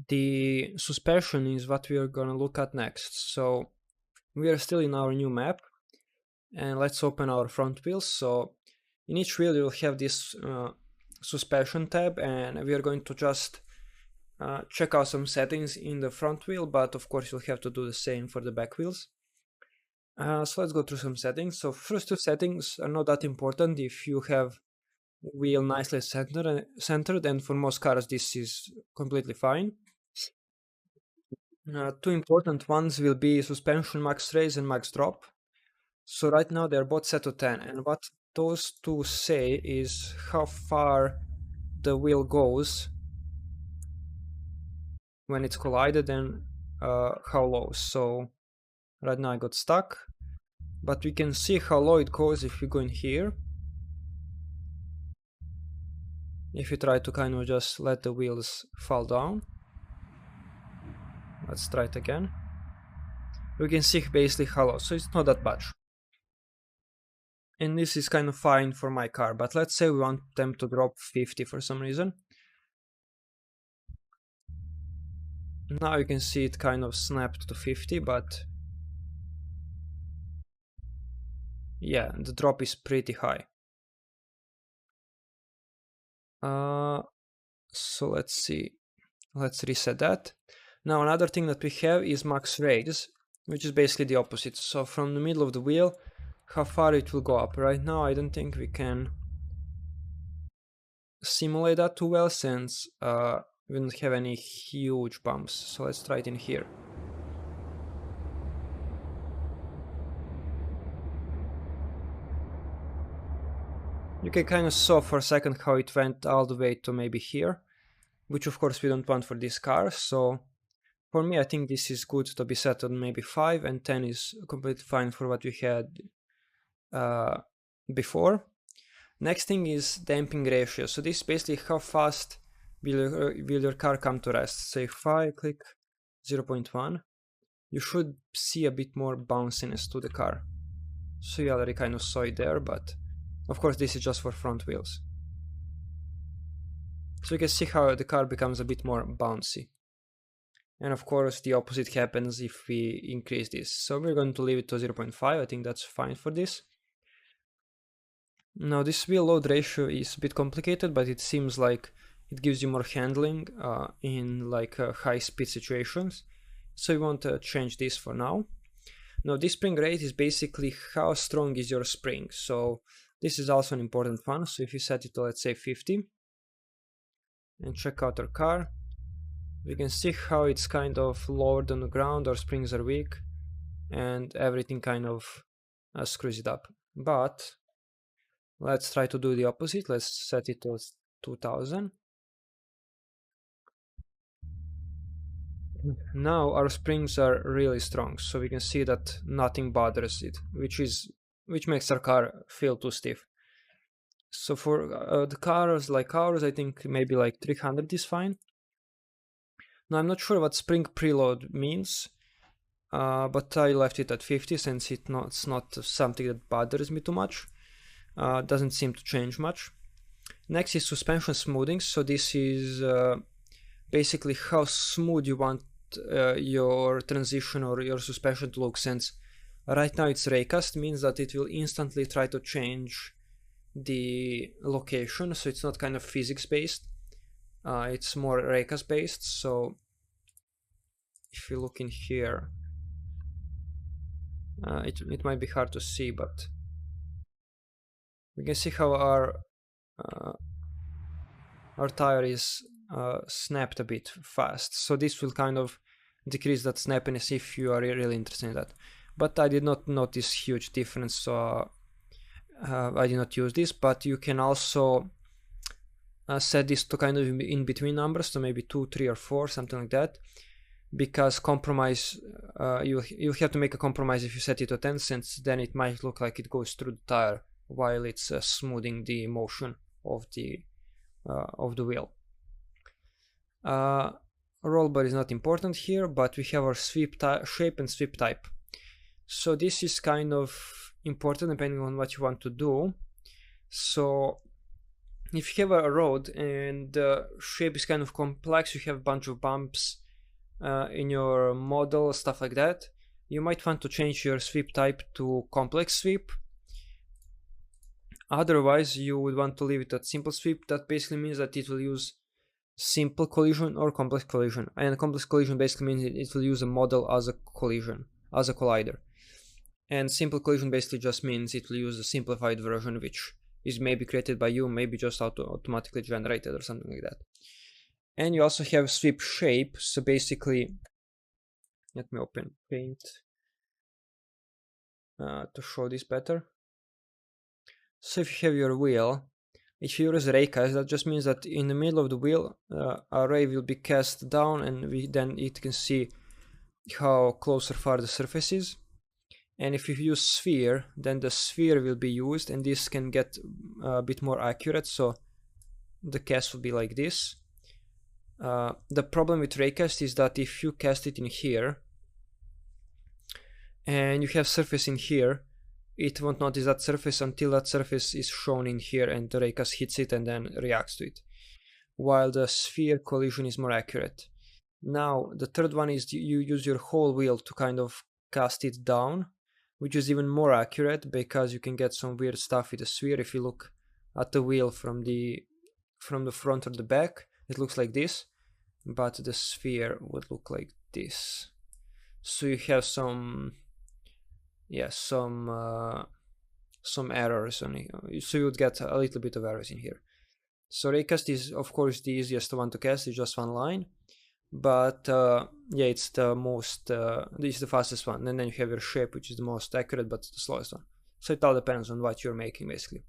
the suspension is what we are gonna look at next. So we are still in our new map, and let's open our front wheels. So in each wheel you'll have this suspension tab, and we are going to just check out some settings in the front wheel, but of course you'll have to do the same for the back wheels. So let's go through some settings. So first two settings are not that important if you have wheel nicely centered, and for most cars this is completely fine. Two important ones will be suspension max raise and max drop. So right now they're both set to 10, and what those two say is how far the wheel goes when it's collided and how low. So right now I got stuck, but we can see how low it goes if we go in here. If you try to kind of just let the wheels fall down. Let's try it again. We can see basically how low, so it's not that much. And this is kind of fine for my car, but let's say we want them to drop 50 for some reason. Now you can see it kind of snapped to 50, but yeah, the drop is pretty high. So let's see. Let's reset that. Now another thing that we have is max raise, which is basically the opposite. So from the middle of the wheel, how far it will go up. Right now I don't think we can simulate that too well, since we don't have any huge bumps. So let's try it in here. You can kind of saw for a second how it went all the way to maybe here, which of course we don't want for this car. So for me, I think this is good to be set on maybe 5, and 10 is completely fine for what we had before. Next thing is damping ratio. So this is basically how fast will your car come to rest. So if I click 0.1, you should see a bit more bounciness to the car. So you already kind of saw it there, but of course this is just for front wheels. So you can see how the car becomes a bit more bouncy. And of course the opposite happens if we increase this. So we're going to leave it to 0.5. I think that's fine for this. Now this wheel load ratio is a bit complicated, but it seems like it gives you more handling in like high speed situations. So we want to change this for now. Now this spring rate is basically how strong is your spring. So this is also an important one. So if you set it to, let's say, 50 and check out our car, we can see how it's kind of lowered on the ground, our springs are weak, and everything kind of screws it up. But let's try to do the opposite. Let's set it to 2000. Now our springs are really strong, so we can see that nothing bothers it, which makes our car feel too stiff. So for the cars like ours, I think maybe like 300 is fine. Now I'm not sure what spring preload means, but I left it at 50 since it's not something that bothers me too much. Doesn't seem to change much. Next is suspension smoothing. So this is basically how smooth you want your transition or your suspension to look, since right now it's raycast, means that it will instantly try to change the location, so it's not kind of physics based, it's more raycast based. So if you look in here, it might be hard to see, but we can see how our tire is snapped a bit fast. So this will kind of decrease that snappiness if you are really interested in that. But I did not notice huge difference, so I did not use this. But you can also set this to kind of in between numbers, so maybe 2, 3, or 4, something like that. Because compromise, you have to make a compromise if you set it to 10, since then it might look like it goes through the tire while it's smoothing the motion of the wheel. Roll bar is not important here, but we have our sweep shape and sweep type. So this is kind of important depending on what you want to do. So if you have a road and the shape is kind of complex, you have a bunch of bumps in your model, stuff like that, you might want to change your sweep type to complex sweep. Otherwise, you would want to leave it at simple sweep. That basically means that it will use simple collision or complex collision. And complex collision basically means it will use a model as a collision, as a collider. And simple collision basically just means it will use a simplified version, which is maybe created by you, maybe just automatically generated or something like that. And you also have sweep shape. So basically, let me open Paint to show this better. So if you have your wheel, if you use raycast, that just means that in the middle of the wheel, a ray will be cast down, and then it can see how close or far the surface is. And if you use sphere, then the sphere will be used, and this can get a bit more accurate. So the cast will be like this. The problem with raycast is that if you cast it in here, and you have surface in here, it won't notice that surface until that surface is shown in here and the raycast hits it and then reacts to it. While the sphere collision is more accurate. Now, the third one is you use your whole wheel to kind of cast it down, which is even more accurate because you can get some weird stuff with the sphere. If you look at the wheel from the front or the back, it looks like this, but the sphere would look like this. So you have some errors on it. So you would get a little bit of errors in here. So raycast is of course the easiest one to cast, it's just one line, but yeah, it's the most this is the fastest one. And then you have your shape, which is the most accurate but the slowest one. So it all depends on what you're making basically.